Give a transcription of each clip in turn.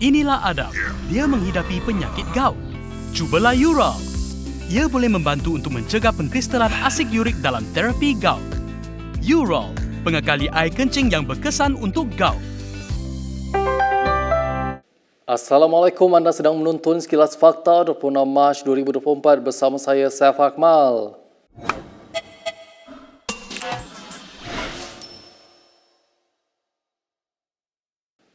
Inilah Adam. Dia menghidapi penyakit gout. Cubalah Ural. Ia boleh membantu untuk mencegah pengkristalan asid urik dalam terapi gout. Ural, pengekali air kencing yang berkesan untuk gout. Assalamualaikum, anda sedang menonton Sekilas Fakta 26 Mac 2024 bersama saya, Saif Akmal.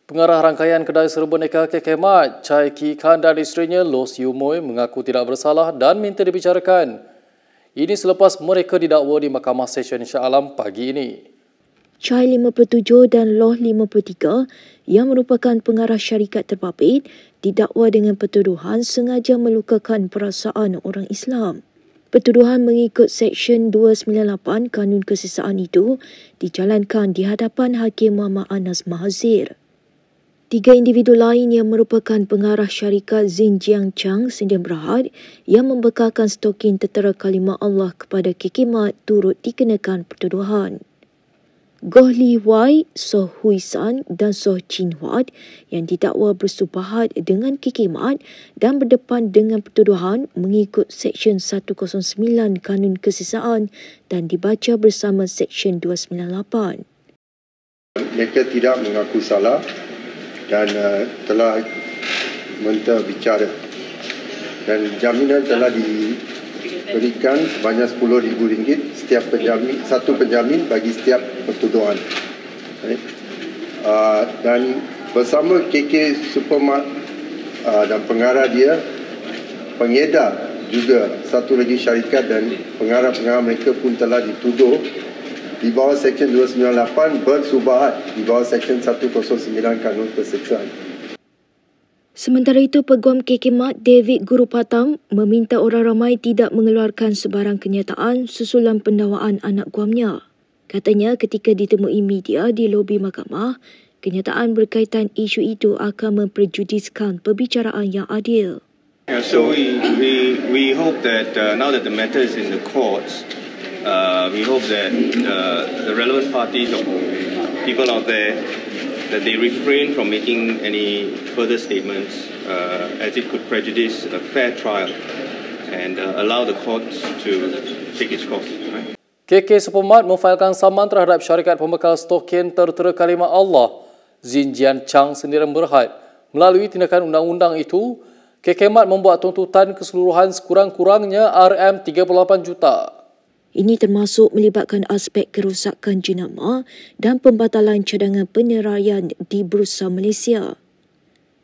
Pengarah rangkaian kedai serba neka KK Mart, Chai Kee Khan dan isterinya Loh Siu Moi mengaku tidak bersalah dan minta dibicarakan. Ini selepas mereka didakwa di Mahkamah Session Shah Alam pagi ini. Chai 57 dan Loh 53 yang merupakan pengarah syarikat terbabit didakwa dengan pertuduhan sengaja melukakan perasaan orang Islam. Pertuduhan mengikut Seksyen 298 Kanun Kesesaan itu dijalankan di hadapan Hakim Muhammad Anas Mahazir. 3 individu lain yang merupakan pengarah syarikat Xinjiang Chang Sdn Bhd yang membekalkan stokin tertera kalimah Allah kepada KK Mart turut dikenakan pertuduhan. Goh Li Huai, Soh Hui San dan Soh Chin Huat yang didakwa bersubahat dengan KK Mart dan berdepan dengan pertuduhan mengikut Seksyen 109 Kanun Kesesaan dan dibaca bersama Seksyen 298. Mereka tidak mengaku salah dan telah minta bicara, dan jaminan telah diberikan sebanyak RM10,000 setiap penjamin, satu penjamin bagi setiap pertuduhan. Dan bersama KK Supermart dan pengarah dia, pengedar juga satu lagi syarikat dan pengarah-pengarah mereka pun telah dituduh di bawah Seksyen 298 bersubahat di bawah Seksyen 109 Kanun Keseksaan. Sementara itu, Peguam KK Mart David Gurupatam meminta orang ramai tidak mengeluarkan sebarang kenyataan susulan pendakwaan anak guamnya. Katanya ketika ditemui media di lobi mahkamah, kenyataan berkaitan isu itu akan memperjudiskan perbicaraan yang adil. Yeah, so we hope that now that the matter is in the courts, we hope that the relevant parties or people out there, that they refrain from making any further statements as it could prejudice a fair trial and allow the courts to take its course. Right? KK Supermart memfailkan saman terhadap syarikat pembekal stokin tertera kalimah Allah Xinjiang Chang Sdn Bhd. Melalui tindakan undang-undang itu, KK Mart membuat tuntutan keseluruhan sekurang-kurangnya RM38 juta. Ini termasuk melibatkan aspek kerosakan jenama dan pembatalan cadangan penyeraian di Bursa Malaysia.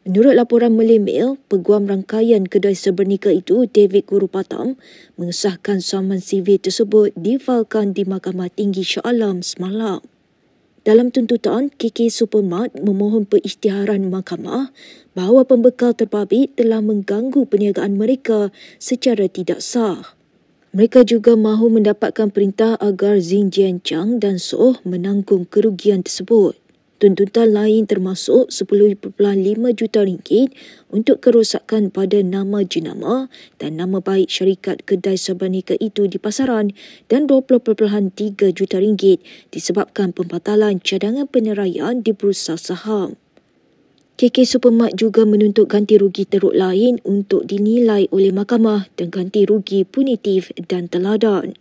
Menurut laporan Malay Mail, Peguam rangkaian kedai serba itu, David Gurupatam, mengesahkan saman sivil tersebut difailkan di Mahkamah Tinggi Shah Alam semalam. Dalam tuntutan, KK Supermart memohon perisytiharan mahkamah bahawa pembekal terbabit telah mengganggu perniagaan mereka secara tidak sah. Mereka juga mahu mendapatkan perintah agar Xinjiang Chang dan Soh menanggung kerugian tersebut. Tuntutan lain termasuk RM10.5 juta untuk kerosakan pada nama jenama dan nama baik syarikat kedai serba neka itu di pasaran dan RM20.3 juta disebabkan pembatalan cadangan penyeraian di bursa saham. KK Supermart juga menuntut ganti rugi teruk lain untuk dinilai oleh mahkamah dan ganti rugi punitif dan teladan.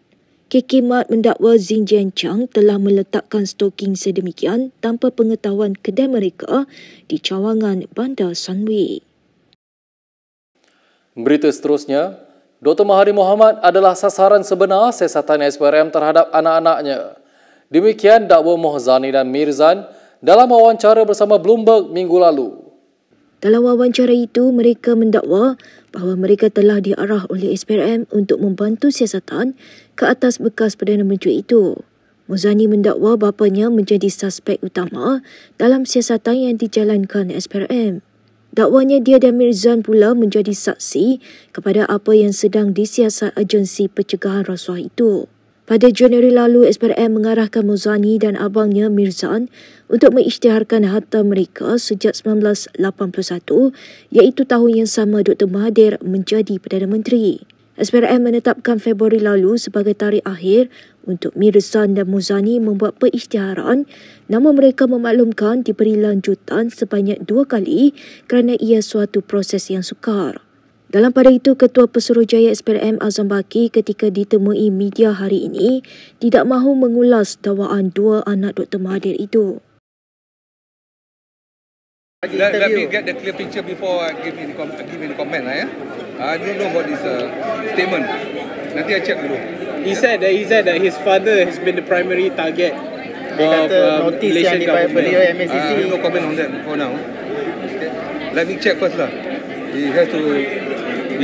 KK Mart mendakwa Xinjiang Chang telah meletakkan stoking sedemikian tanpa pengetahuan kedai mereka di cawangan Bandar Sunway. Berita seterusnya, Dr. Mahathir Mohamad adalah sasaran sebenar siasatan SPRM terhadap anak-anaknya. Demikian dakwa Mohzani dan Mirzan dalam wawancara bersama Bloomberg minggu lalu. Dalam wawancara itu, mereka mendakwa bahawa mereka telah diarah oleh SPRM untuk membantu siasatan ke atas bekas Perdana Menteri itu. Mohzani mendakwa bapanya menjadi suspek utama dalam siasatan yang dijalankan SPRM. Dakwanya dia dan Mirzan pula menjadi saksi kepada apa yang sedang disiasat agensi pencegahan rasuah itu. Pada Januari lalu, SPRM mengarahkan Mohzani dan abangnya Mirzan untuk mengisytiharkan harta mereka sejak 1981, iaitu tahun yang sama Dr. Mahathir menjadi Perdana Menteri. SPRM menetapkan Februari lalu sebagai tarikh akhir Untuk Mirzan dan Muzani membuat perisytiharan, namun mereka memaklumkan diberi lanjutan sebanyak 2 kali kerana ia suatu proses yang sukar. Dalam pada itu, Ketua Pesuruhjaya SPRM Azam Baki ketika ditemui media hari ini tidak mahu mengulas dakwaan 2 anak Dr. Mahathir itu. Let me get the clear picture before I give in comment. I don't know about this statement. Nanti I check dulu. He said that his father has been the primary target of Malaysian government. No comment on that for now. Okay. Let me check first lah. He has to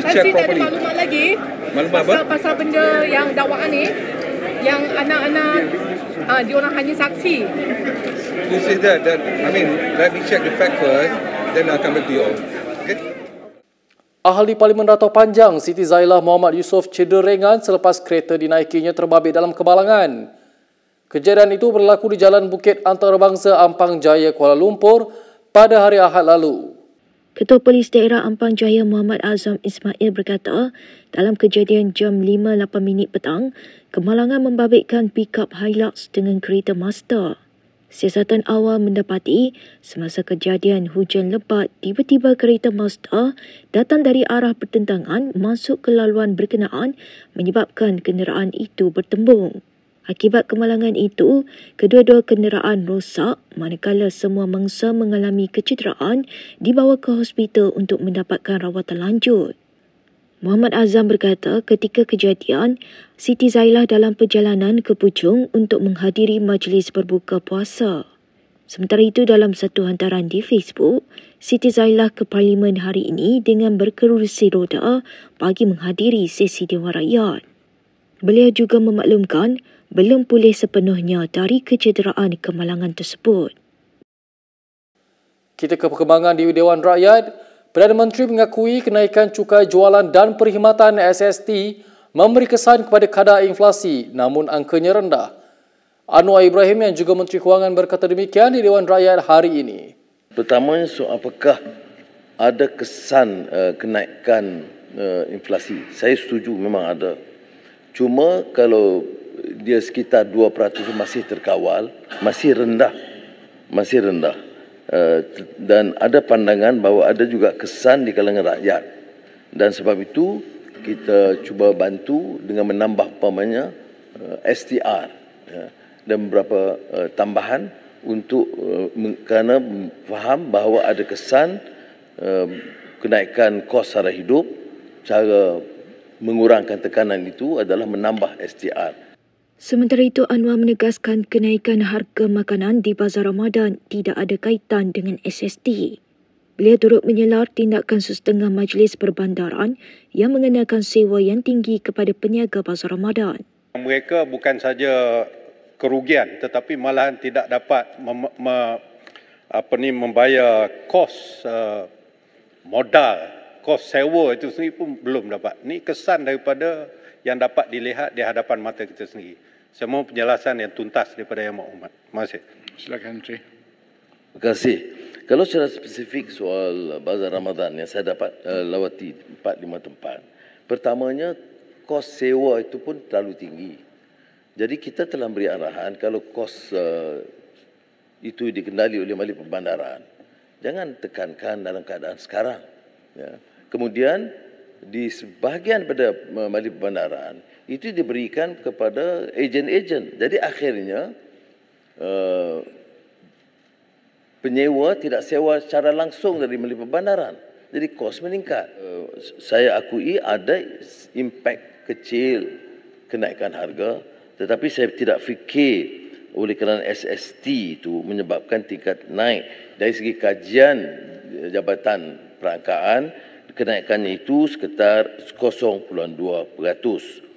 check properly. Masih ada maklumat lagi. Maklumat apa? Pasal benda yang dakwaan ni, yang anak-anak diorang hanya saksi. Who says that? I mean, let me check the fact first, then I'll come back to you all. Okay? Ahli Parlimen Ratau Panjang Siti Zailah Muhammad Yusof cedera ringan selepas kereta dinaikinya terbabit dalam kemalangan. Kejadian itu berlaku di Jalan Bukit Antarabangsa Ampang Jaya, Kuala Lumpur pada hari Ahad lalu. Ketua Polis Daerah Ampang Jaya Muhammad Azam Ismail berkata, dalam kejadian jam 5.08 petang, kemalangan membabitkan pickup Hilux dengan kereta Mazda. Siasatan awal mendapati semasa kejadian hujan lebat, tiba-tiba kereta Mazda datang dari arah pertentangan masuk ke laluan berkenaan menyebabkan kenderaan itu bertembung. Akibat kemalangan itu, kedua-dua kenderaan rosak manakala semua mangsa mengalami kecederaan dibawa ke hospital untuk mendapatkan rawatan lanjut. Muhammad Azam berkata ketika kejadian, Siti Zailah dalam perjalanan ke Puchong untuk menghadiri majlis berbuka puasa. Sementara itu dalam satu hantaran di Facebook, Siti Zailah ke Parlimen hari ini dengan berkerusi roda bagi menghadiri sesi Dewan Rakyat. Beliau juga memaklumkan belum pulih sepenuhnya dari kecederaan kemalangan tersebut. Kita ke perkembangan di Dewan Rakyat. Perdana Menteri mengakui kenaikan cukai jualan dan perkhidmatan SST memberi kesan kepada kadar inflasi namun angkanya rendah. Anwar Ibrahim yang juga Menteri Kewangan berkata demikian di Dewan Rakyat hari ini. Pertamanya, apakah ada kesan kenaikan inflasi? Saya setuju memang ada. Cuma kalau dia sekitar 2% masih terkawal, masih rendah. Dan ada pandangan bahawa ada juga kesan di kalangan rakyat. Dan sebab itu kita cuba bantu dengan menambah umpamanya STR dan beberapa tambahan untuk kerana faham bahawa ada kesan kenaikan kos sara hidup. Cara mengurangkan tekanan itu adalah menambah STR. Sementara itu, Anwar menegaskan kenaikan harga makanan di Bazar Ramadan tidak ada kaitan dengan SST. Beliau turut menyelar tindakan sesetengah majlis perbandaran yang mengenakan sewa yang tinggi kepada peniaga Bazar Ramadan. Mereka bukan saja kerugian tetapi malahan tidak dapat membayar kos modal, kos sewa itu sendiri pun belum dapat. Ini kesan daripada yang dapat dilihat di hadapan mata kita sendiri. Semua penjelasan yang tuntas daripada Yang Berhormat. Terima kasih. Silakan Menteri. Terima kasih. Kalau secara spesifik soal Bazar Ramadan yang saya dapat lawati 4-5 tempat. Pertamanya, kos sewa itu pun terlalu tinggi. Jadi kita telah beri arahan kalau kos itu dikendali oleh Malih Perbandaran, jangan tekankan dalam keadaan sekarang. Ya. Kemudian di sebahagian pada Malih Perbandaran itu diberikan kepada ejen-ejen. Jadi akhirnya penyewa tidak sewa secara langsung dari Malih Perbandaran. Jadi kos meningkat. Saya akui ada impak kecil kenaikan harga, tetapi saya tidak fikir oleh kerana SST itu menyebabkan tingkat naik. Dari segi kajian Jabatan Perangkaan, kenaikannya itu sekitar 0.2%.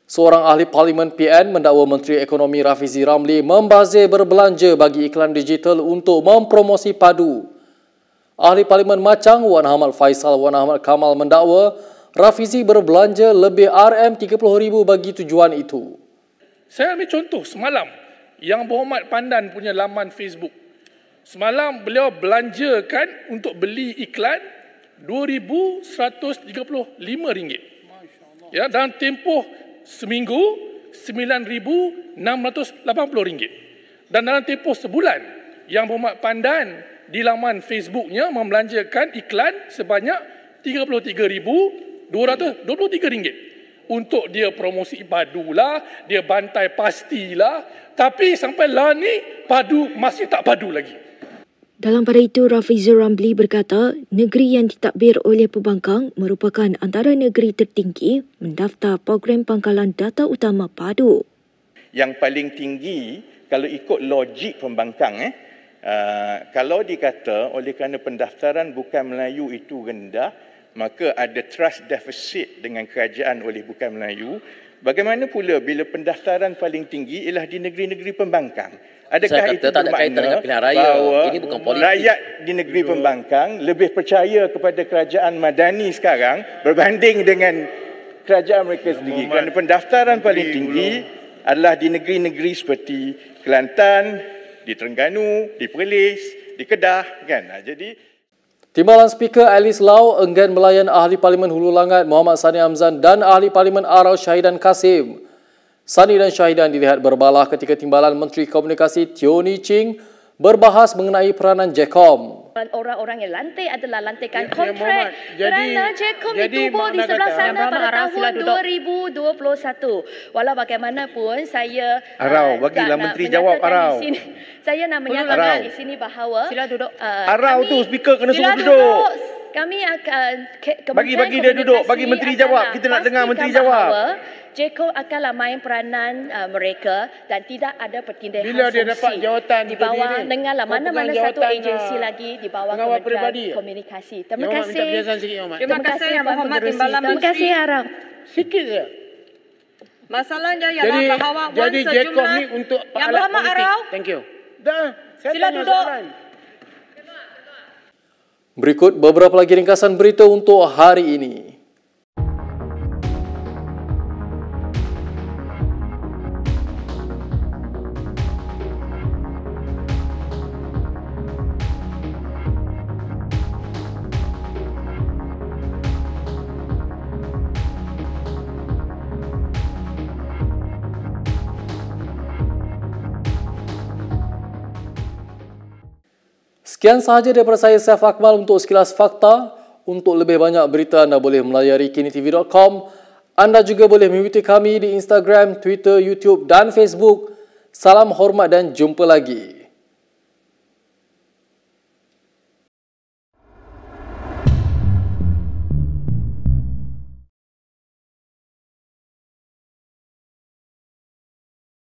Seorang ahli Parlimen PN mendakwa Menteri Ekonomi Rafizi Ramli membazir berbelanja bagi iklan digital untuk mempromosi padu. Ahli Parlimen Machang Wan Ahmad Faisal Wan Ahmad Kamal mendakwa Rafizi berbelanja lebih RM30,000 bagi tujuan itu. Saya ambil contoh semalam Yang Berhormat Pandan punya laman Facebook. Semalam beliau belanjakan untuk beli iklan RM2,135. Ya, dalam tempoh seminggu RM9,680. Dan dalam tempoh sebulan, Yang Berhormat Pandan di laman Facebooknya membelanjakan iklan sebanyak RM33,223 untuk dia promosi padu lah, dia bantai pastilah, tapi sampai lah ni padu masih tak padu lagi. Dalam pada itu, Rafizur Ramli berkata, negeri yang ditadbir oleh pembangkang merupakan antara negeri tertinggi mendaftar program pangkalan data utama padu. Yang paling tinggi kalau ikut logik pembangkang, kalau dikata oleh kerana pendaftaran bukan Melayu itu rendah, maka ada trust deficit dengan kerajaan oleh bukan Melayu. Bagaimana pula bila pendaftaran paling tinggi ialah di negeri-negeri pembangkang? Adakah itu bermakna bahawa ini bukan politik? Rakyat di negeri pembangkang lebih percaya kepada kerajaan Madani sekarang berbanding dengan kerajaan mereka sendiri? Kerana pendaftaran paling tinggi adalah di negeri-negeri seperti Kelantan, di Terengganu, di Perlis, di Kedah, kan? Jadi Timbalan Speaker Alice Lau enggan melayan Ahli Parlimen Hulu Langat Muhammad Sani Hamzan dan Ahli Parlimen Arau Syahidan Kasim. Sani dan Syahidan dilihat berbalah ketika Timbalan Menteri Komunikasi Teo Ni Ching berbahas mengenai peranan JECOM. Orang-orang yang lantik adalah lantikan kontrak kerana JECOM ditubuh di sebelah sana pada tahun 2021. Walau bagaimanapun saya Arau, bagilah Menteri jawab Arau. Saya nak menyatakan di sini bahawa sila duduk. Arau tu speaker kena suruh duduk. Kami akan bagi dia duduk, bagi Menteri jawab. Kita nak dengar Menteri jawab. JECOM akanlah main peranan mereka dan tidak ada pertindahan bila dia dapat jawatan di bawah dengarlah mana-mana satu agensi lagi di bawah Kementerian Komunikasi. Terima kasih. Terima kasih Yang Berhormat Timbalan Menteri. Terima kasih Arau. Sikit saja. Masalahnya ialah bahawa jadi JECOM ni untuk Yang Berhormat Arau. Thank you. Dah, sila duduk. Berikut beberapa lagi ringkasan berita untuk hari ini. Sekian sahaja daripada saya, Saif Akmal, untuk sekilas fakta. Untuk lebih banyak berita, anda boleh melayari kinitv.com. Anda juga boleh mengikuti kami di Instagram, Twitter, YouTube dan Facebook. Salam hormat dan jumpa lagi.